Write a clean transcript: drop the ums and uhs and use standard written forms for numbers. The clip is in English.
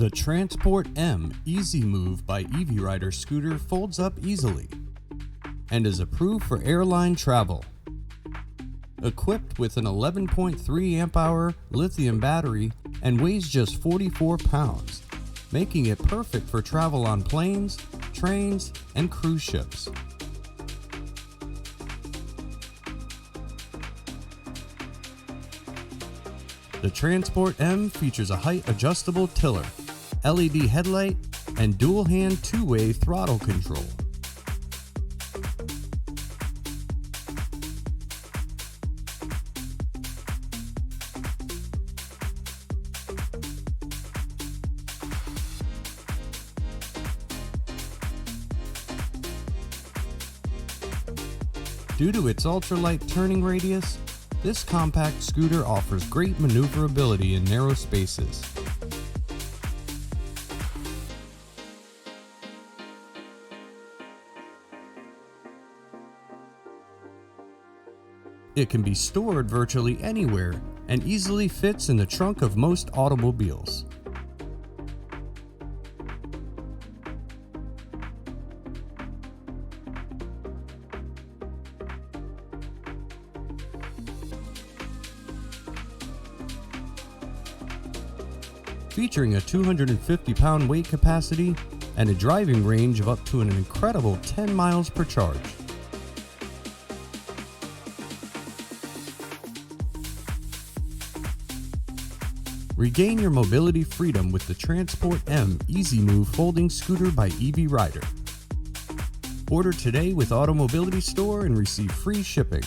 The Transport M Easy Move by EV Rider scooter folds up easily and is approved for airline travel. Equipped with an 11.3 amp-hour lithium battery and weighs just 44 pounds, making it perfect for travel on planes, trains, and cruise ships. The Transport M features a height-adjustable tiller, LED headlight, and dual-hand two-way throttle control. Due to its ultralight turning radius, this compact scooter offers great maneuverability in narrow spaces. It can be stored virtually anywhere and easily fits in the trunk of most automobiles. Featuring a 250-pound weight capacity and a driving range of up to an incredible 10 miles per charge. Regain your mobility freedom with the Transport M Easy Move folding scooter by EV Rider. Order today with AutoMobility store and receive free shipping.